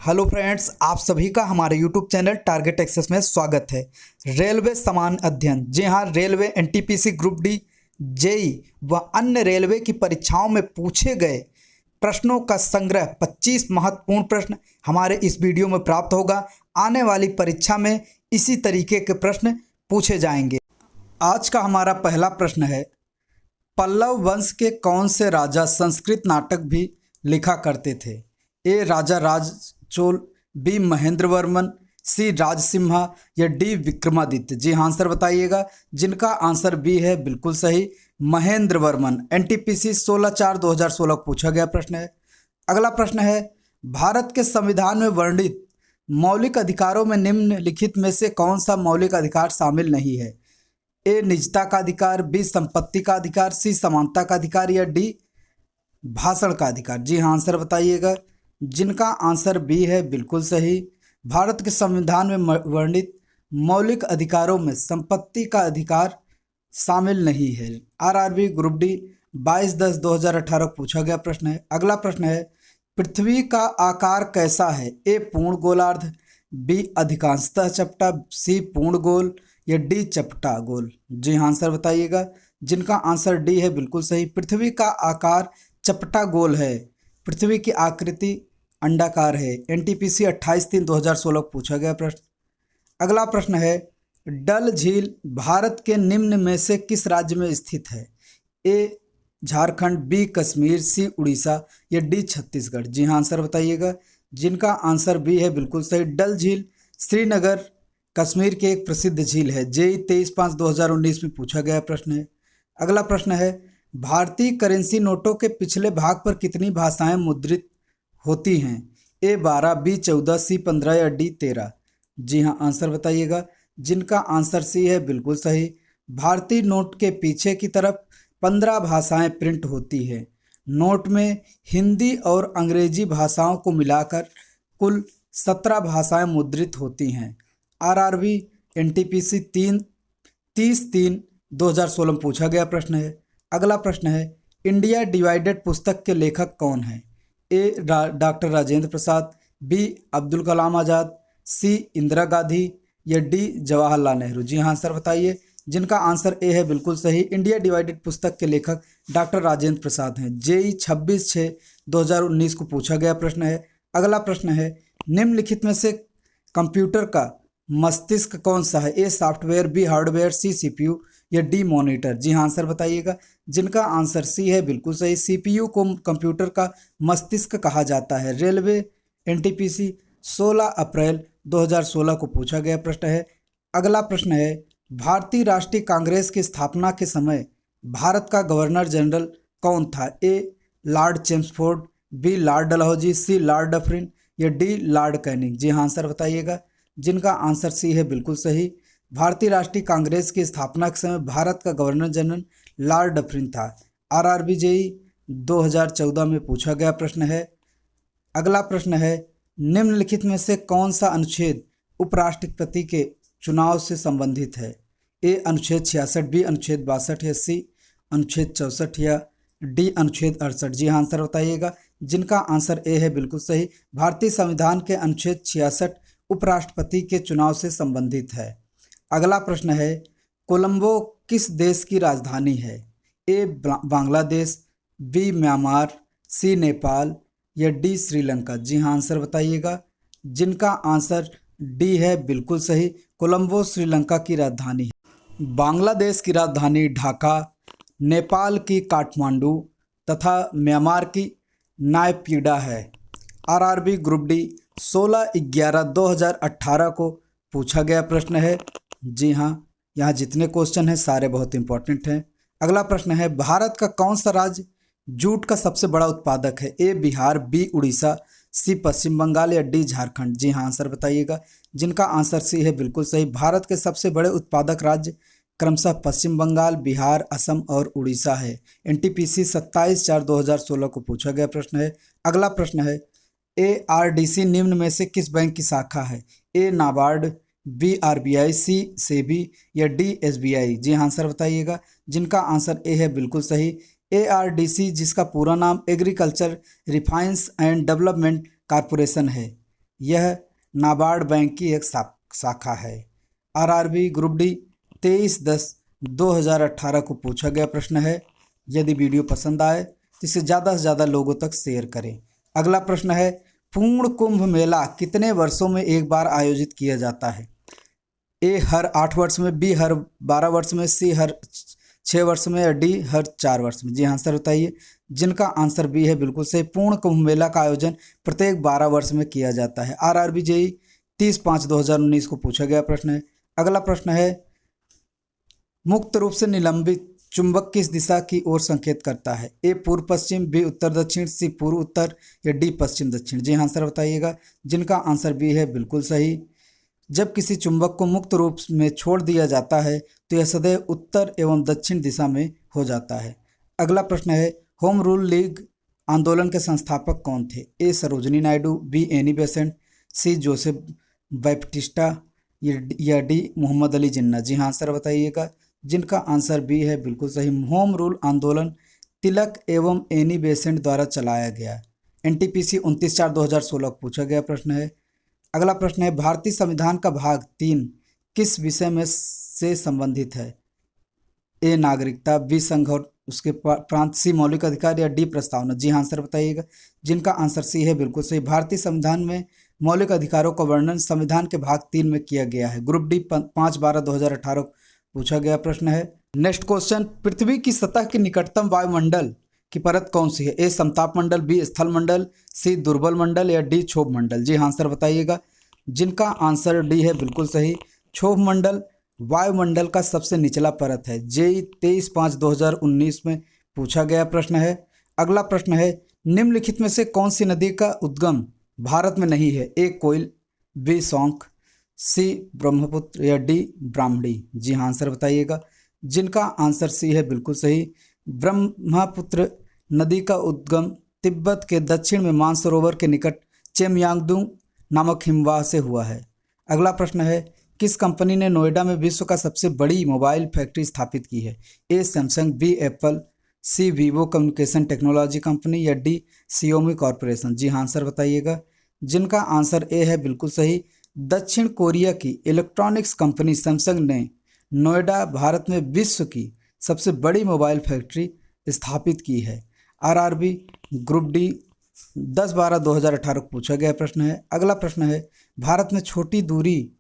Hello friends, आप सभी का हमारे यूट्यूब चैनल टारगेट एक्सेस में स्वागत है। रेलवे समान अध्ययन, जी हाँ, railway NTPC group D, JE व अन्य रेलवे की परीक्षाओं में पूछे गए प्रश्नों का संग्रह 25 महत्वपूर्ण प्रश्न हमारे इस वीडियो में प्राप्त होगा। आने वाली परीक्षा में इसी तरीके के प्रश्न पूछे जाएंगे। आज का हमारा पहला प्रश्न है, पल्लव वंश के कौन से राजा संस्कृत नाटक भी लिखा करते थे? ए राजा राज चोल, बी महेंद्र वर्मन, सी राजसिम्हा या डी विक्रमादित्य। जी हाँ, आंसर बताइएगा, जिनका आंसर बी है बिल्कुल सही, महेंद्र वर्मन। एनटीपीसी 16/4/2016 पूछा गया प्रश्न है। अगला प्रश्न है, भारत के संविधान में वर्णित मौलिक अधिकारों में निम्नलिखित में से कौन सा मौलिक अधिकार शामिल नहीं है? ए निजता का अधिकार, बी संपत्ति का अधिकार, सी समानता का अधिकार या डी भाषण का अधिकार। जी हाँ, आंसर बताइएगा, जिनका आंसर बी है बिल्कुल सही। भारत के संविधान में वर्णित मौलिक अधिकारों में संपत्ति का अधिकार शामिल नहीं है। आरआरबी ग्रुप डी 22/10/2018 पूछा गया प्रश्न है। अगला प्रश्न है, पृथ्वी का आकार कैसा है? ए पूर्ण गोलार्ध, बी अधिकांशतः चपटा, सी पूर्ण गोल या डी चपटा गोल। जी हाँ, आंसर बताइएगा, जिनका आंसर डी है बिल्कुल सही। पृथ्वी का आकार चपटा गोल है। पृथ्वी की आकृति अंडाकार है। एनटीपीसी 28/3/2016 पूछा गया प्रश्न। अगला प्रश्न है, डल झील भारत के निम्न में से किस राज्य में स्थित है? ए झारखंड, बी कश्मीर, सी उड़ीसा या डी छत्तीसगढ़। जी हाँ, आंसर बताइएगा, जिनका आंसर बी है बिल्कुल सही। डल झील श्रीनगर कश्मीर की एक प्रसिद्ध झील है। जेई 23/5/2019 में पूछा गया प्रश्न है। अगला प्रश्न है, भारतीय करेंसी नोटों के पिछले भाग पर कितनी भाषाएं मुद्रित होती हैं? ए 12, बी 14, सी 15 या डी 13। जी हाँ, आंसर बताइएगा, जिनका आंसर सी है बिल्कुल सही। भारतीय नोट के पीछे की तरफ 15 भाषाएं प्रिंट होती है। नोट में हिंदी और अंग्रेजी भाषाओं को मिलाकर कुल 17 भाषाएं मुद्रित होती हैं। आरआरबी एनटीपीसी 30/3/2016 में पूछा गया प्रश्न है। अगला प्रश्न है, इंडिया डिवाइडेड पुस्तक के लेखक कौन हैं? ए डॉक्टर राजेंद्र प्रसाद, बी अब्दुल कलाम आज़ाद, सी इंदिरा गांधी या डी जवाहरलाल नेहरू। जी हाँ, आंसर बताइए, जिनका आंसर ए है बिल्कुल सही। इंडिया डिवाइडेड पुस्तक के लेखक डॉक्टर राजेंद्र प्रसाद हैं। जेई 26/6/2019 को पूछा गया प्रश्न है। अगला प्रश्न है, निम्नलिखित में से कंप्यूटर का मस्तिष्क कौन सा है? A software, B hardware, C CPU या डी मॉनिटर। जी हाँ, आंसर बताइएगा, जिनका आंसर सी है बिल्कुल सही। सीपीयू को कंप्यूटर का मस्तिष्क कहा जाता है। रेलवे एनटीपीसी 16 अप्रैल 2016 को पूछा गया प्रश्न है। अगला प्रश्न है, भारतीय राष्ट्रीय कांग्रेस की स्थापना के समय भारत का गवर्नर जनरल कौन था? A Lord Chelmsford, B Lord Dalhousie, C Lord Dufferin या डी लॉर्ड कैनिंग। जी हाँ, आंसर बताइएगा, जिनका आंसर सी है बिल्कुल सही। भारतीय राष्ट्रीय कांग्रेस की स्थापना के समय भारत का गवर्नर जनरल लॉर्ड डफरिन था। आरआरबी जेई 2014 में पूछा गया प्रश्न है। अगला प्रश्न है, निम्नलिखित में से कौन सा अनुच्छेद उपराष्ट्रपति के चुनाव से संबंधित है? ए अनुच्छेद 66, बी अनुच्छेद 62 या सी अनुच्छेद 64 या डी अनुच्छेद 68। जी हाँ, आंसर बताइएगा, जिनका आंसर ए है बिल्कुल सही। भारतीय संविधान के अनुच्छेद 66 उपराष्ट्रपति के चुनाव से संबंधित है। अगला प्रश्न है, कोलंबो किस देश की राजधानी है? ए बांग्लादेश, बी म्यांमार, सी नेपाल या डी श्रीलंका। जी हाँ, आंसर बताइएगा, जिनका आंसर डी है बिल्कुल सही। कोलंबो श्रीलंका की राजधानी है। बांग्लादेश की राजधानी ढाका, नेपाल की काठमांडू तथा म्यांमार की नायपीडा है। आरआरबी ग्रुप डी 16/11/2018 को पूछा गया प्रश्न है। जी हाँ, यहाँ जितने क्वेश्चन हैं सारे बहुत इंपॉर्टेंट हैं। अगला प्रश्न है, भारत का कौन सा राज्य जूट का सबसे बड़ा उत्पादक है? ए बिहार, बी उड़ीसा, सी पश्चिम बंगाल या डी झारखंड। जी हाँ, आंसर बताइएगा, जिनका आंसर सी है बिल्कुल सही। भारत के सबसे बड़े उत्पादक राज्य क्रमशः पश्चिम बंगाल, बिहार, असम और उड़ीसा है। एनटीपीसी 27/4/2016 को पूछा गया प्रश्न है। अगला प्रश्न है, एआरडीसी निम्न में से किस बैंक की शाखा है? ए नाबार्ड, बी आरबीआई, सी सेबी या डी एसबीआई। जी हाँ, आंसर बताइएगा, जिनका आंसर ए है बिल्कुल सही। एआरडीसी, जिसका पूरा नाम एग्रीकल्चर रिफाइंस एंड डेवलपमेंट कॉरपोरेशन है, यह नाबार्ड बैंक की एक शाखा है। आरआरबी ग्रुप डी 23/10/2018 को पूछा गया प्रश्न है। यदि वीडियो पसंद आए तो इसे ज़्यादा से ज़्यादा लोगों तक शेयर करें। अगला प्रश्न है, पूर्ण कुंभ मेला कितने वर्षों में एक बार आयोजित किया जाता है? ए हर 8 वर्ष में, बी हर 12 वर्ष में, सी हर 6 वर्ष में, या डी हर 4 वर्ष में। जी आंसर बताइए। जिनका आंसर बी है बिल्कुल सही। पूर्ण कुंभ मेला का आयोजन प्रत्येक 12 वर्ष में किया जाता है। आरआरबी जेईई 30/5/2019 को पूछा गया प्रश्न है। अगला प्रश्न है, मुक्त रूप से निलंबित चुंबक किस दिशा की ओर संकेत करता है? ए पूर्व पश्चिम, बी उत्तर दक्षिण, सी पूर्व उत्तर, या डी पश्चिम दक्षिण। जी आंसर बताइएगा। जिनका आंसर बी है बिल्कुल सही। जब किसी चुंबक को मुक्त रूप में छोड़ दिया जाता है तो यह सदैव उत्तर एवं दक्षिण दिशा में हो जाता है। अगला प्रश्न है, होम रूल लीग आंदोलन के संस्थापक कौन थे? A Sarojini Naidu, B Annie Besant, C Joseph Baptista, या डी मोहम्मद अली जिन्ना। जी हाँ आंसर बताइएगा। जिनका आंसर बी है बिल्कुल सही। होम रूल आंदोलन तिलक एवं एनी बेसेंट द्वारा चलाया गया। एनटीपीसी 29/4/2016 को पूछा गया प्रश्न है। अगला प्रश्न है, भारतीय संविधान का भाग 3 किस विषय में से संबंधित है? ए नागरिकता, बी संघ और उसके प्रांत, सी मौलिक अधिकार, या डी प्रस्तावना। जी हाँ आंसर बताइएगा। जिनका आंसर सी है बिल्कुल सही। भारतीय संविधान में मौलिक अधिकारों का वर्णन संविधान के भाग 3 में किया गया है। ग्रुप डी 5/12/2018 को पूछा गया प्रश्न है। नेक्स्ट क्वेश्चन, पृथ्वी की सतह के निकटतम वायुमंडल की परत कौन सी है? ए समताप मंडल, बी स्थल मंडल, सी दुर्बल मंडल, या डी क्षोभ मंडल। जी आंसर बताइएगा। जिनका आंसर डी है बिल्कुल सही। क्षोभ मंडल वायुमंडल का सबसे निचला परत है। जेईई 23/5/2019 में पूछा गया प्रश्न है। अगला प्रश्न है, निम्नलिखित में से कौन सी नदी का उद्गम भारत में नहीं है? ए कोयल, बी सौंक, सी ब्रह्मपुत्र, या डी ब्राह्मणी। जी हाँ आंसर बताइएगा। जिनका आंसर सी है बिल्कुल सही। ब्रह्मपुत्र नदी का उद्गम तिब्बत के दक्षिण में मानसरोवर के निकट चेमयांगदू नामक हिमवाह से हुआ है। अगला प्रश्न है, किस कंपनी ने नोएडा में विश्व का सबसे बड़ी मोबाइल फैक्ट्री स्थापित की है? ए सैमसंग, बी एप्पल, सी वीवो कम्युनिकेशन टेक्नोलॉजी कंपनी, या डी सियोमी कॉरपोरेशन। जी हाँ आंसर बताइएगा। जिनका आंसर ए है बिल्कुल सही। दक्षिण कोरिया की इलेक्ट्रॉनिक्स कंपनी सैमसंग ने नोएडा भारत में विश्व की सबसे बड़ी मोबाइल फैक्ट्री स्थापित की है। आरआरबी ग्रुप डी 10/12/2018 को पूछा गया प्रश्न है। अगला प्रश्न है, भारत में छोटी दूरी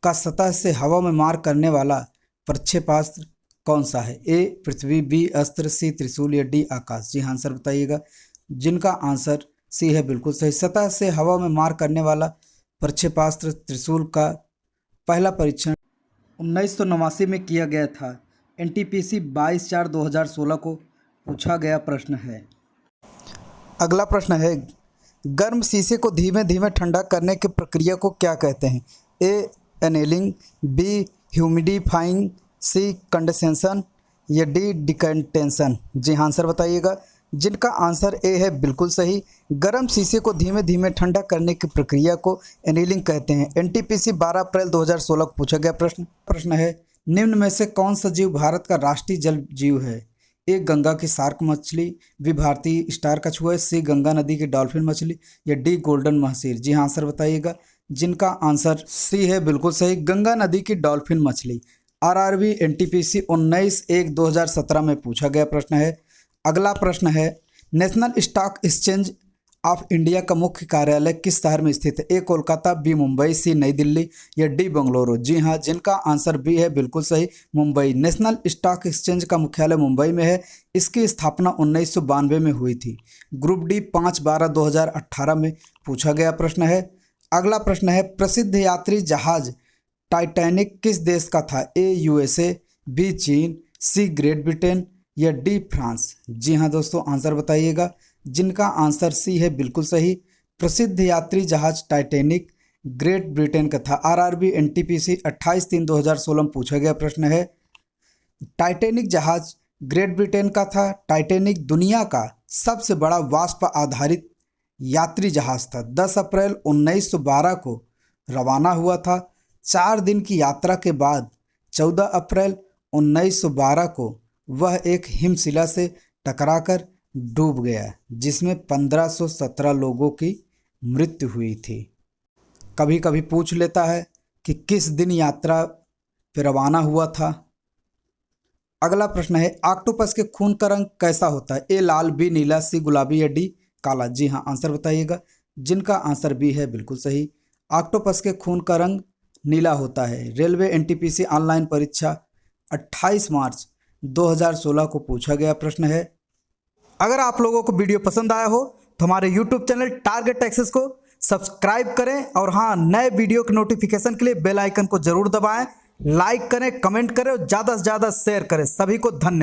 का सतह से हवा में मार करने वाला प्रक्षेपास्त्र कौन सा है? ए पृथ्वी, बी अस्त्र, सी त्रिशूल, या डी आकाश। जी आंसर बताइएगा। जिनका आंसर सी है बिल्कुल सही। सतह से हवा में मार करने वाला प्रक्षेपास्त्र त्रिशूल का पहला परीक्षण 1989 में किया गया था। एनटीपीसी 22/4/2016 को पूछा गया प्रश्न है। अगला प्रश्न है, गर्म शीशे को धीमे धीमे ठंडा करने की प्रक्रिया को क्या कहते हैं? ए एनेलिंग, बी ह्यूमिडिफाइंग, सी कंडेंसेशन, या डी डिकंडेंसेशन। जी हाँ आंसर बताइएगा। जिनका आंसर ए है बिल्कुल सही। गर्म शीशे को धीमे धीमे ठंडा करने की प्रक्रिया को एनीलिंग कहते हैं। एनटीपीसी 12 अप्रैल 2016 को पूछा गया प्रश्न है, निम्न में से कौन सा जीव भारत का राष्ट्रीय जल जीव है? ए गंगा की शार्क मछली, बी भारतीय स्टार कछुआ, सी गंगा नदी की डॉल्फिन मछली, या डी गोल्डन महसीर। जी हाँ आंसर बताइएगा। जिनका आंसर सी है बिल्कुल सही। गंगा नदी की डॉल्फिन मछली। आरआरबी एनटीपीसी 19/1/2017 में पूछा गया प्रश्न है। अगला प्रश्न है, national stock exchange of India का मुख्य कार्यालय किस शहर में स्थित है? ए कोलकाता, बी मुंबई, सी नई दिल्ली, या डी बेंगलुरु। जी हाँ, जिनका आंसर बी है बिल्कुल सही, मुंबई। नेशनल स्टॉक एक्सचेंज का मुख्यालय मुंबई में है। इसकी स्थापना 1992 में हुई थी। ग्रुप डी 5/12/2018 में पूछा गया प्रश्न है। अगला प्रश्न है, प्रसिद्ध यात्री जहाज टाइटैनिक किस देश का था? ए यूएसए, बी चीन, सी ग्रेट ब्रिटेन, या डी फ्रांस। जी हाँ दोस्तों, आंसर बताइएगा। जिनका आंसर सी है बिल्कुल सही। प्रसिद्ध यात्री जहाज टाइटैनिक ग्रेट ब्रिटेन का था। आरआरबी एनटीपीसी 28/3/2016 में पूछा गया प्रश्न है। टाइटैनिक जहाज ग्रेट ब्रिटेन का था। टाइटैनिक दुनिया का सबसे बड़ा वाष्प आधारित यात्री जहाज था। 10 अप्रैल 1912 को रवाना हुआ था। 4 दिन की यात्रा के बाद 14 अप्रैल 1912 को वह एक हिमशिला से टकराकर डूब गया, जिसमें 1517 लोगों की मृत्यु हुई थी। कभी कभी पूछ लेता है कि किस दिन यात्रा पे रवाना हुआ था। अगला प्रश्न है ऑक्टोपस के खून का रंग कैसा होता है? ए लाल, बी नीला, सी गुलाबी या डी काला। जी हाँ, आंसर बताइएगा। जिनका आंसर बी है बिल्कुल सही। ऑक्टोपस के खून का रंग नीला होता है। रेलवे एनटीपीसी ऑनलाइन परीक्षा 28 मार्च 2016 को पूछा गया प्रश्न है। अगर आप लोगों को वीडियो पसंद आया हो तो हमारे यूट्यूब चैनल टारगेट एक्सेस को सब्सक्राइब करें और हाँ, नए वीडियो के नोटिफिकेशन के लिए बेल आइकन को जरूर दबाएं, लाइक करें, कमेंट करें और ज़्यादा से ज़्यादा शेयर करें। सभी को धन्यवाद।